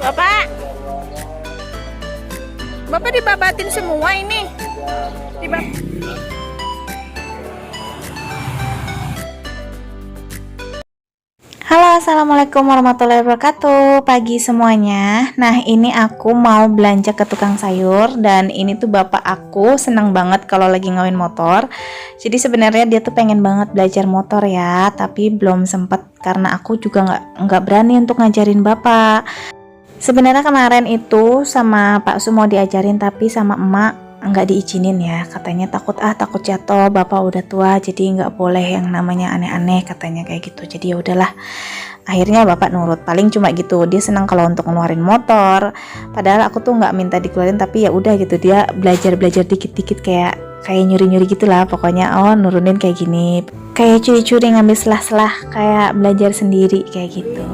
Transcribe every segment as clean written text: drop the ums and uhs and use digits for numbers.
Bapak, Bapak dibabatin semua ini. Dibab Halo, assalamualaikum warahmatullahi wabarakatuh. Pagi semuanya. Nah, ini aku mau belanja ke tukang sayur dan ini tuh bapak aku senang banget kalau lagi ngawin motor. Jadi sebenarnya dia tuh pengen banget belajar motor ya, tapi belum sempet karena aku juga nggak berani untuk ngajarin bapak. Sebenarnya kemarin itu sama Pak Su mau diajarin tapi sama emak nggak diizinin ya, katanya takut jatuh, bapak udah tua jadi nggak boleh yang namanya aneh-aneh katanya kayak gitu. Jadi ya udahlah, akhirnya bapak nurut. Paling cuma gitu, dia senang kalau untuk ngeluarin motor, padahal aku tuh nggak minta dikeluarin, tapi ya udah gitu, dia belajar dikit-dikit kayak nyuri-nyuri gitulah pokoknya. Oh, nurunin kayak gini, kayak curi-curi ngambil selah-selah, kayak belajar sendiri kayak gitu.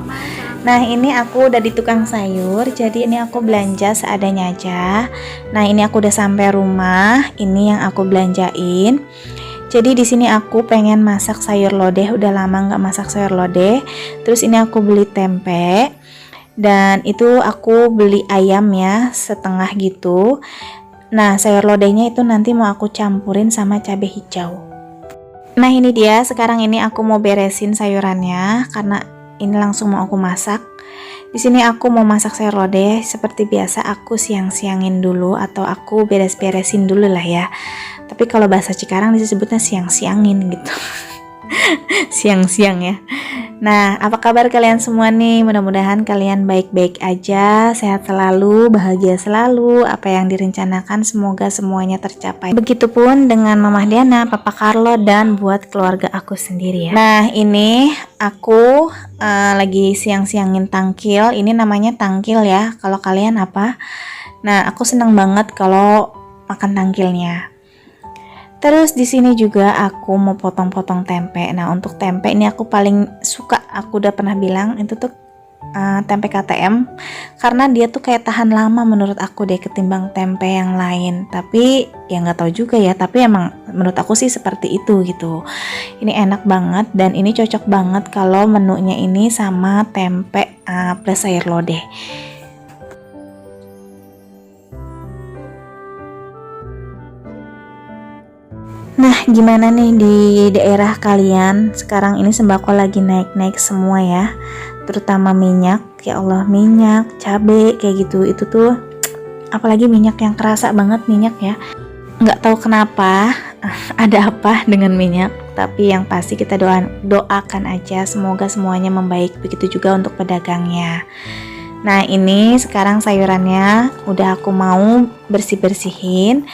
Nah, ini aku udah di tukang sayur, jadi ini aku belanja seadanya aja. Nah, ini aku udah sampai rumah, ini yang aku belanjain. Jadi di sini aku pengen masak sayur lodeh, udah lama nggak masak sayur lodeh. Terus ini aku beli tempe, dan itu aku beli ayam ya, setengah gitu. Nah, sayur lodehnya itu nanti mau aku campurin sama cabai hijau. Nah, ini dia, sekarang ini aku mau beresin sayurannya karena ini langsung mau aku masak. Di sini aku mau masak sayur lodeh. Seperti biasa aku siang-siangin dulu atau aku beres-beresin dulu lah ya. Tapi kalau bahasa Cikarang disebutnya siang-siangin gitu. Siang-siang ya. Nah, apa kabar kalian semua nih? Mudah-mudahan kalian baik-baik aja, sehat selalu, bahagia selalu. Apa yang direncanakan semoga semuanya tercapai. Begitupun dengan Mama Diana, Papa Carlo, dan buat keluarga aku sendiri ya. Nah, ini aku lagi siang-siangin tangkil. Ini namanya tangkil ya. Kalau kalian apa? Nah, aku seneng banget kalau makan tangkilnya. Terus di sini juga aku mau potong-potong tempe. Nah, untuk tempe ini aku paling suka, aku udah pernah bilang itu tuh tempe KTM, karena dia tuh kayak tahan lama menurut aku deh ketimbang tempe yang lain. Tapi ya nggak tahu juga ya, tapi emang menurut aku sih seperti itu gitu. Ini enak banget dan ini cocok banget kalau menunya ini sama tempe plus sayur lodeh. Nah, gimana nih di daerah kalian? Sekarang ini sembako lagi naik-naik semua ya. Terutama minyak, ya Allah, minyak, cabe kayak gitu. Itu tuh apalagi minyak yang kerasa banget minyak ya. Nggak tahu kenapa ada apa dengan minyak, tapi yang pasti kita doakan aja semoga semuanya membaik. Begitu juga untuk pedagangnya. Nah, ini sekarang sayurannya udah aku mau bersih-bersihin.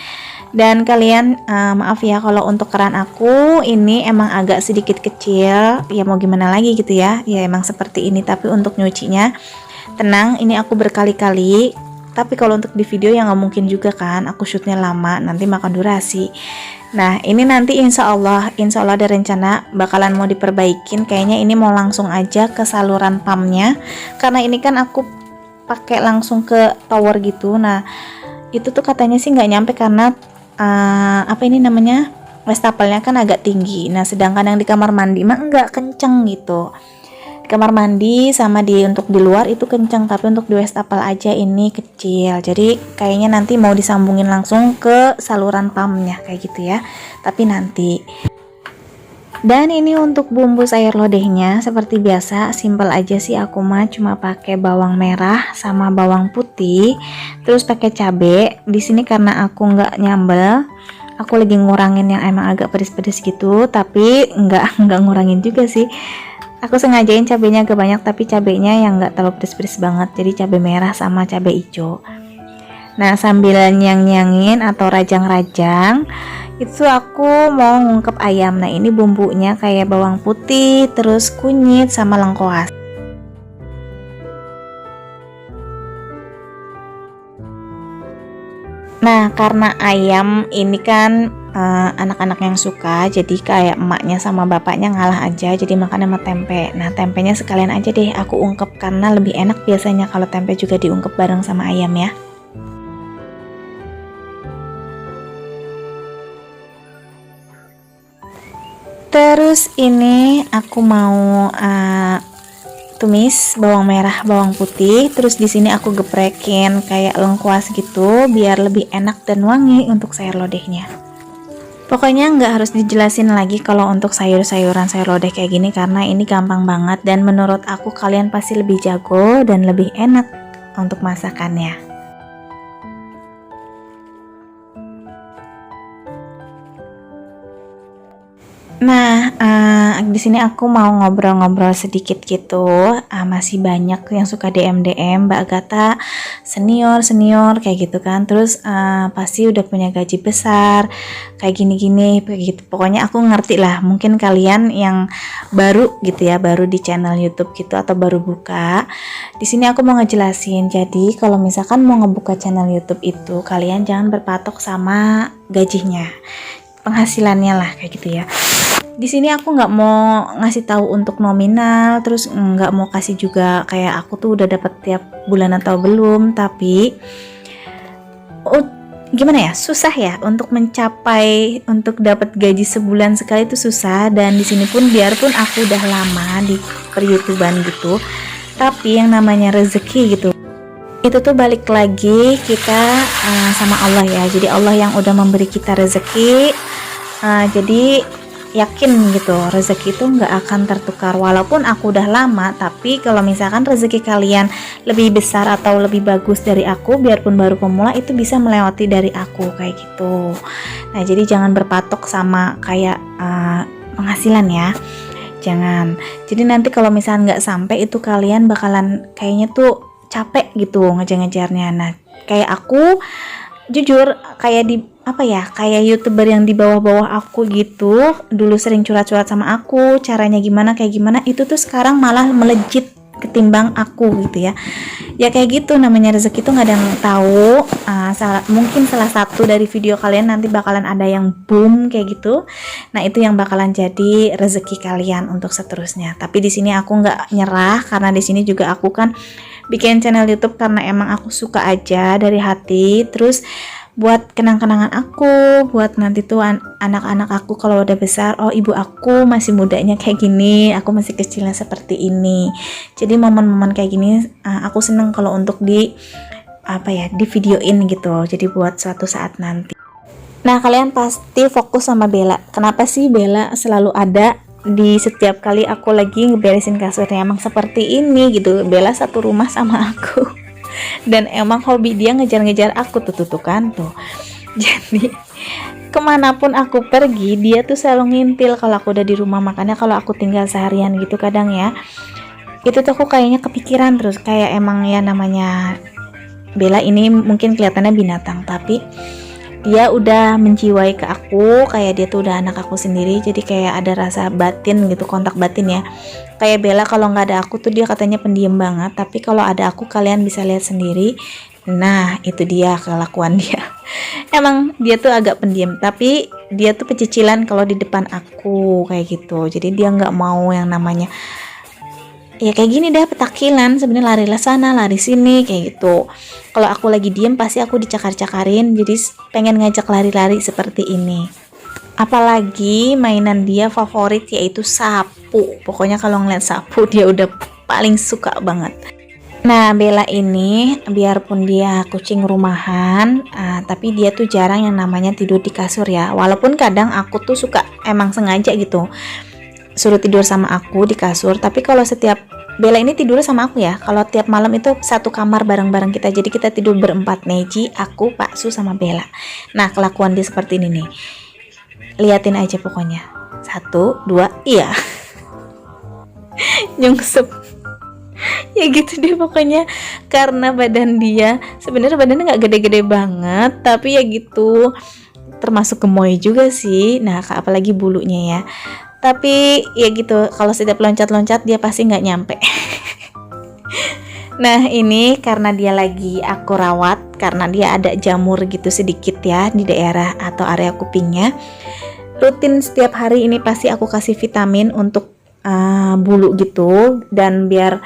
Dan kalian maaf ya kalau untuk keran aku ini emang agak sedikit kecil, ya mau gimana lagi gitu ya, ya emang seperti ini. Tapi untuk nyucinya tenang, ini aku berkali-kali. Tapi kalau untuk di video ya nggak mungkin juga kan, aku shootnya lama, nanti makan durasi. Nah, ini nanti insya Allah ada rencana bakalan mau diperbaikin. Kayaknya ini mau langsung aja ke saluran pumpnya, karena ini kan aku pakai langsung ke tower gitu. Nah, itu tuh katanya sih nggak nyampe karena apa ini namanya, wastafalnya kan agak tinggi. Nah, sedangkan yang di kamar mandi mah enggak kenceng gitu. Di kamar mandi sama untuk di luar itu kenceng, tapi untuk di wastafel aja ini kecil. Jadi kayaknya nanti mau disambungin langsung ke saluran pumpnya kayak gitu ya. Tapi nanti. Dan ini untuk bumbu sayur lodehnya seperti biasa, simple aja sih aku mah, cuma pakai bawang merah sama bawang putih, terus pakai cabe. Di sini karena aku nggak nyambel, aku lagi ngurangin yang emang agak pedes-pedes gitu, tapi nggak ngurangin juga sih. Aku sengajain cabenya agak banyak, tapi cabenya yang nggak terlalu pedes-pedes banget, jadi cabe merah sama cabe hijau. Nah, sambil nyang-nyangin atau rajang-rajang, itu aku mau ngungkep ayam. Nah, ini bumbunya kayak bawang putih, terus kunyit sama lengkoas. Nah, karena ayam ini kan anak-anak yang suka, jadi kayak emaknya sama bapaknya ngalah aja, jadi makan sama tempe. Nah, tempenya sekalian aja deh aku ungkep karena lebih enak biasanya kalau tempe juga diungkep bareng sama ayam ya. Terus ini aku mau tumis bawang merah, bawang putih, terus di sini aku geprekin kayak lengkuas gitu biar lebih enak dan wangi untuk sayur lodehnya. Pokoknya nggak harus dijelasin lagi kalau untuk sayur-sayuran sayur lodeh kayak gini karena ini gampang banget dan menurut aku kalian pasti lebih jago dan lebih enak untuk masakannya. Nah, di sini aku mau ngobrol-ngobrol sedikit gitu. Masih banyak yang suka DM Mbak Agatha senior kayak gitu kan. Terus pasti udah punya gaji besar, kayak gini-gini, kayak gitu. Pokoknya aku ngerti lah. Mungkin kalian yang baru gitu ya, baru di channel YouTube gitu atau baru buka. Di sini aku mau ngejelasin. Jadi kalau misalkan mau ngebuka channel YouTube itu, kalian jangan berpatok sama gajinya, penghasilannya lah kayak gitu ya. Di sini aku nggak mau ngasih tahu untuk nominal, terus nggak mau kasih juga kayak aku tuh udah dapat tiap bulan atau belum, tapi gimana ya, susah ya untuk mencapai untuk dapat gaji sebulan sekali itu susah. Dan di sini pun biarpun aku udah lama di per-YouTubean gitu, tapi yang namanya rezeki gitu itu tuh balik lagi kita sama Allah ya. Jadi Allah yang udah memberi kita rezeki, jadi yakin gitu rezeki itu nggak akan tertukar. Walaupun aku udah lama, tapi kalau misalkan rezeki kalian lebih besar atau lebih bagus dari aku, biarpun baru pemula, itu bisa melewati dari aku kayak gitu. Nah jadi jangan berpatok sama kayak penghasilan ya, jangan. Jadi nanti kalau misalkan nggak sampai itu kalian bakalan kayaknya tuh capek gitu ngejar-ngejarnya. Nah kayak aku jujur kayak di kayak YouTuber yang di bawah-bawah aku gitu, dulu sering curhat-curhat sama aku caranya gimana kayak gimana, itu tuh sekarang malah melejit ketimbang aku gitu ya. Ya kayak gitu, namanya rezeki tuh nggak ada yang tahu. Mungkin salah satu dari video kalian nanti bakalan ada yang boom kayak gitu. Nah itu yang bakalan jadi rezeki kalian untuk seterusnya. Tapi di sini aku nggak nyerah karena di sini juga aku kan bikin channel YouTube karena emang aku suka aja dari hati. Terus buat kenang-kenangan aku, buat nanti tuh anak-anak aku kalau udah besar, oh ibu aku masih mudanya kayak gini, aku masih kecilnya seperti ini. Jadi momen-momen kayak gini aku seneng kalau untuk di videoin gitu. Jadi buat suatu saat nanti. Nah kalian pasti fokus sama Bella. Kenapa sih Bella selalu ada di setiap kali aku lagi ngeberesin kasurnya? Emang seperti ini gitu, Bella satu rumah sama aku. Dan emang hobi dia ngejar-ngejar aku tuh kan tuh. Jadi kemanapun aku pergi dia tuh selalu ngintil kalau aku udah di rumah. Makanya kalau aku tinggal seharian gitu kadang ya, itu tuh aku kayaknya kepikiran terus. Kayak emang ya namanya Bella ini mungkin kelihatannya binatang, tapi dia udah menjiwai ke aku, kayak dia tuh udah anak aku sendiri. Jadi kayak ada rasa batin gitu, kontak batin ya. Kayak Bella kalau nggak ada aku tuh dia katanya pendiam banget, tapi kalau ada aku kalian bisa lihat sendiri. Nah itu dia kelakuan dia. Emang dia tuh agak pendiam, tapi dia tuh pecicilan kalau di depan aku kayak gitu. Jadi dia nggak mau yang namanya ya kayak gini dah, petakilan sebenarnya, lari sana lari sini kayak gitu. Kalau aku lagi diem pasti aku dicakar-cakarin, jadi pengen ngajak lari-lari seperti ini. Apalagi mainan dia favorit yaitu sapu. Pokoknya kalau ngeliat sapu dia udah paling suka banget. Nah Bella ini biarpun dia kucing rumahan, tapi dia tuh jarang yang namanya tidur di kasur ya. Walaupun kadang aku tuh suka emang sengaja gitu suruh tidur sama aku di kasur. Tapi kalau setiap Bella ini tidur sama aku ya, kalau tiap malam itu satu kamar bareng-bareng kita. Jadi kita tidur berempat, Neji, aku, Pak Su sama Bella. Nah kelakuan dia seperti ini nih, liatin aja pokoknya. 1, 2, iya. Nyungsep. Ya gitu deh pokoknya. Karena badan dia sebenarnya badannya nggak gede-gede banget, tapi ya gitu, termasuk gemoy juga sih. Nah apalagi bulunya ya. Tapi ya gitu, kalau setiap loncat-loncat dia pasti nggak nyampe. Nah ini karena dia lagi aku rawat, karena dia ada jamur gitu sedikit ya di daerah atau area kupingnya. Rutin setiap hari ini pasti aku kasih vitamin untuk bulu gitu. Dan biar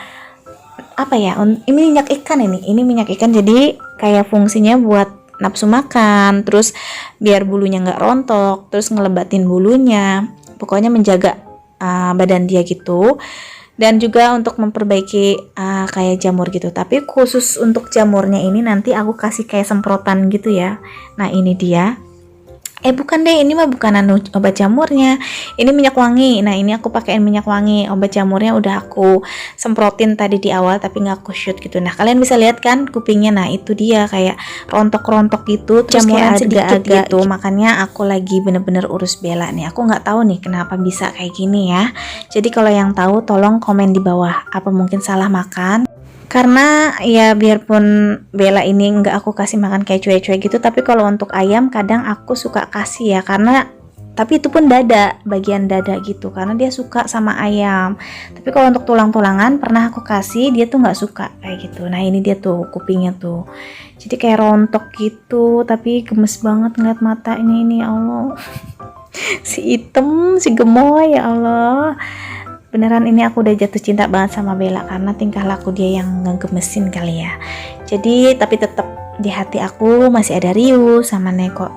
ini minyak ikan, ini minyak ikan, jadi kayak fungsinya buat nafsu makan, terus biar bulunya nggak rontok, terus ngelebatin bulunya. Pokoknya menjaga badan dia gitu. dan juga untuk memperbaiki kayak jamur gitu. Tapi khusus untuk jamurnya ini nanti aku kasih kayak semprotan gitu ya. Nah ini dia. Bukan deh, ini mah bukan obat jamurnya, ini minyak wangi. Nah ini aku pakein minyak wangi. Obat jamurnya udah aku semprotin tadi di awal tapi nggak aku shoot gitu. Nah kalian bisa lihat kan kupingnya, nah itu dia kayak rontok-rontok gitu, terus Jamuran kayak sedikit agak-agak gitu. Makanya aku lagi bener-bener urus Bella nih. Aku nggak tahu nih kenapa bisa kayak gini ya. Jadi kalau yang tahu tolong komen di bawah, apa mungkin salah makan. Karena ya biarpun Bella ini nggak aku kasih makan kayak cuek-cuek gitu, tapi kalau untuk ayam kadang aku suka kasih ya, karena tapi itu pun dada, bagian dada gitu, karena dia suka sama ayam. Tapi kalau untuk tulang-tulangan pernah aku kasih, dia tuh nggak suka kayak gitu. Nah ini dia tuh kupingnya tuh, jadi kayak rontok gitu, tapi gemes banget ngeliat matanya ini, ya Allah. Si item, si gemoy, ya Allah. Beneran ini aku udah jatuh cinta banget sama Bella karena tingkah laku dia yang ngegemesin kali ya. Jadi tapi tetap di hati aku masih ada Ryu sama Neko.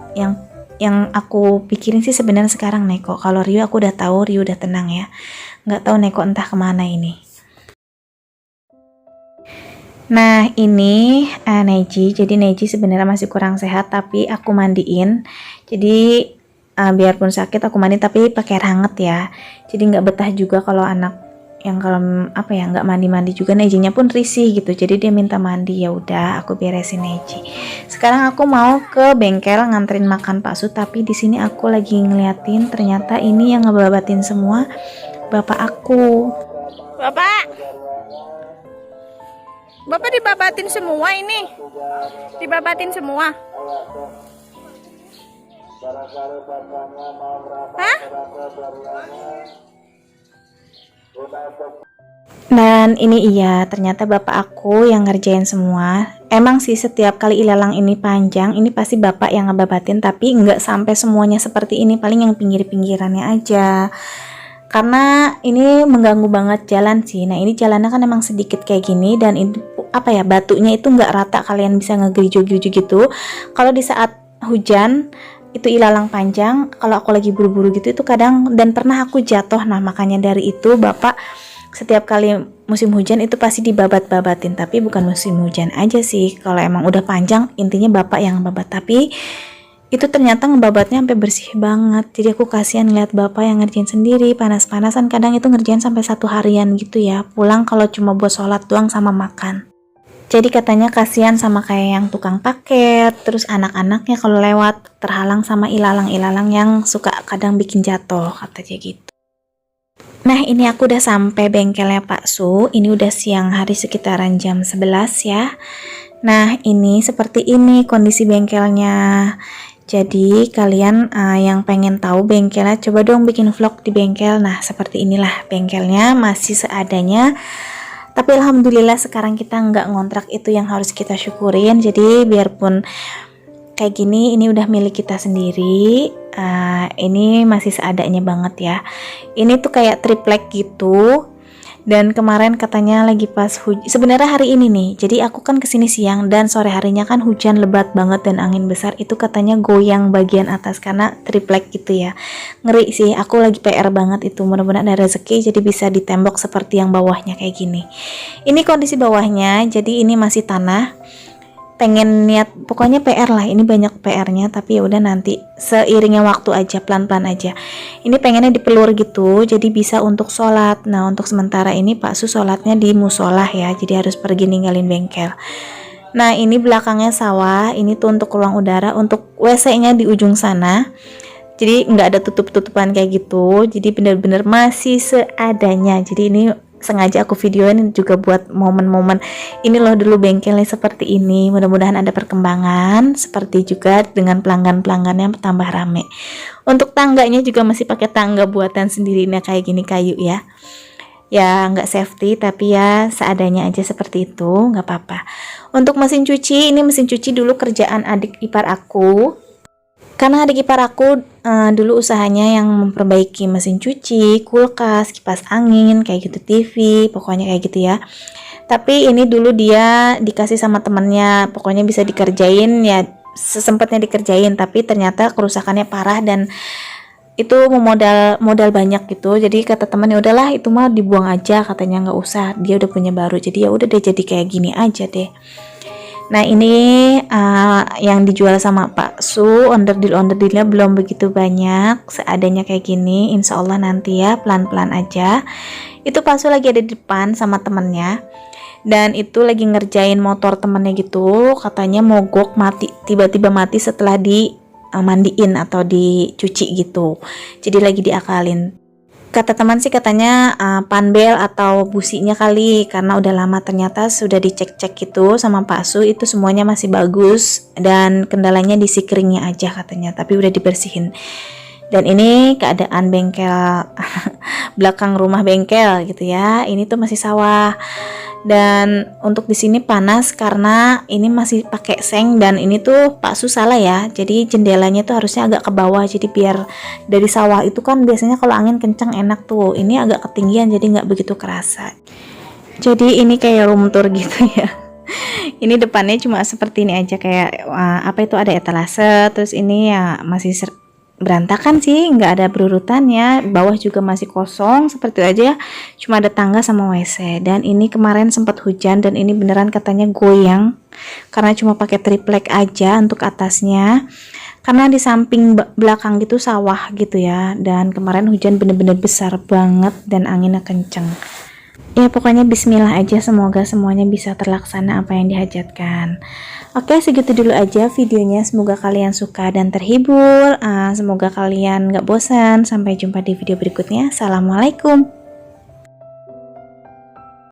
Yang aku pikirin sih sebenarnya sekarang Neko. Kalau Ryu aku udah tahu, Ryu udah tenang ya. Nggak tahu Neko entah kemana ini. Nah ini Neji. Jadi Neji sebenarnya masih kurang sehat tapi aku mandiin. Jadi biarpun sakit aku mandi tapi pakai air hangat ya, jadi nggak betah juga kalau anak yang kalau apa ya nggak mandi juga. Nejinya pun risih gitu, jadi dia minta mandi, ya udah aku beresin Neji. Sekarang aku mau ke bengkel nganterin makan Pak Su, tapi di sini aku lagi ngeliatin ternyata ini yang ngebabatin semua bapak aku. Bapak dibabatin semua ini. Dibabatin semua. Hah? Dan ini iya, ternyata bapak aku yang ngerjain semua. Emang sih setiap kali ilalang ini panjang, ini pasti bapak yang ngebabatin, tapi nggak sampai semuanya seperti ini, paling yang pinggir-pinggirannya aja. Karena ini mengganggu banget jalan sih. Nah ini jalannya kan emang sedikit kayak gini, dan itu apa ya, batunya itu nggak rata, kalian bisa ngegerijo-gerijo gitu. Kalau di saat hujan itu ilalang panjang, kalau aku lagi buru-buru gitu itu kadang, dan pernah aku jatuh. Nah makanya dari itu bapak setiap kali musim hujan itu pasti dibabat-babatin. Tapi bukan musim hujan aja sih, kalau emang udah panjang intinya bapak yang babat. Tapi itu ternyata ngebabatnya sampai bersih banget, jadi aku kasihan lihat bapak yang ngerjain sendiri, panas-panasan, kadang itu ngerjain sampai 1 harian gitu ya, pulang kalau cuma buat sholat doang sama makan. Jadi katanya kasihan sama kayak yang tukang paket, terus anak-anaknya kalau lewat terhalang sama ilalang-ilalang yang suka kadang bikin jatuh, katanya gitu. Nah ini aku udah sampai bengkelnya Pak Su, ini udah siang hari sekitaran jam 11 ya. Nah ini seperti ini kondisi bengkelnya. Jadi kalian yang pengen tahu bengkelnya, coba dong bikin vlog di bengkel. Nah seperti inilah bengkelnya, masih seadanya. Tapi alhamdulillah sekarang kita nggak ngontrak, itu yang harus kita syukurin. Jadi biarpun kayak gini, ini udah milik kita sendiri. Ini masih seadanya banget ya. Ini tuh kayak triplek gitu. Dan kemarin katanya lagi pas hujan, sebenarnya hari ini nih, jadi aku kan kesini siang dan sore harinya kan hujan lebat banget dan angin besar, itu katanya goyang bagian atas karena triplek gitu ya. Ngeri sih, aku lagi PR banget itu, mudah-mudahan ada rezeki jadi bisa ditembok seperti yang bawahnya kayak gini. Ini kondisi bawahnya, jadi ini masih tanah. Pengen niat, pokoknya PR lah, ini banyak PR-nya, tapi ya udah nanti seiringnya waktu aja, pelan-pelan aja. Ini pengennya dipelur gitu, jadi bisa untuk sholat. Nah untuk sementara ini Pak Su sholatnya di musolah ya, jadi harus pergi ninggalin bengkel. Nah ini belakangnya sawah, ini tuh untuk ruang udara, untuk WC-nya di ujung sana. Jadi nggak ada tutup-tutupan kayak gitu, jadi bener-bener masih seadanya. Jadi ini sengaja aku videoin juga buat momen-momen ini loh, dulu bengkelnya seperti ini. Mudah-mudahan ada perkembangan, seperti juga dengan pelanggan-pelanggannya tambah rame. Untuk tangganya juga masih pakai tangga buatan sendiri, nah kayak gini kayu ya. Ya nggak safety tapi ya seadanya aja seperti itu, nggak apa-apa. Untuk mesin cuci, ini mesin cuci dulu kerjaan adik ipar aku. Karena adik ipar aku dulu usahanya yang memperbaiki mesin cuci, kulkas, kipas angin, kayak gitu, TV, pokoknya kayak gitu ya. Tapi ini dulu dia dikasih sama temennya, pokoknya bisa dikerjain ya, sesempatnya dikerjain. Tapi ternyata kerusakannya parah dan itu modal banyak gitu. Jadi kata temannya udahlah itu mah dibuang aja, katanya nggak usah, dia udah punya baru. Jadi ya udah deh, jadi kayak gini aja deh. Nah ini yang dijual sama Pak Su, onderdil-onderdilnya belum begitu banyak, seadanya kayak gini. Insya Allah nanti ya pelan-pelan aja. Itu Pak Su lagi ada di depan sama temennya, dan itu lagi ngerjain motor temennya gitu, katanya mogok mati, tiba-tiba mati setelah dimandiin atau dicuci gitu. Jadi lagi diakalin. Kata teman sih katanya panbel atau businya kali, karena udah lama. Ternyata sudah dicek-cek gitu sama Pak Su, itu semuanya masih bagus dan kendalanya di sikringnya aja katanya, tapi udah dibersihin. Dan ini keadaan bengkel belakang rumah bengkel gitu ya. Ini tuh masih sawah. Dan untuk di sini panas karena ini masih pakai seng, dan ini tuh Pak Su salah ya. Jadi jendelanya tuh harusnya agak ke bawah, jadi biar dari sawah itu kan biasanya kalau angin kencang enak tuh. Ini agak ketinggian jadi nggak begitu kerasa. Jadi ini kayak room tour gitu ya. Ini depannya cuma seperti ini aja, kayak apa itu, ada etalase, terus ini ya masih berantakan sih, nggak ada berurutannya. Bawah juga masih kosong seperti itu aja, cuma ada tangga sama WC. Dan ini kemarin sempat hujan dan ini beneran katanya goyang karena cuma pakai triplek aja untuk atasnya, karena di samping belakang gitu sawah gitu ya. Dan kemarin hujan bener-bener besar banget dan anginnya kenceng. Ya pokoknya bismillah aja, semoga semuanya bisa terlaksana apa yang dihajatkan. Oke, segitu dulu aja videonya, semoga kalian suka dan terhibur. Semoga kalian gak bosan. Sampai jumpa di video berikutnya. Assalamualaikum.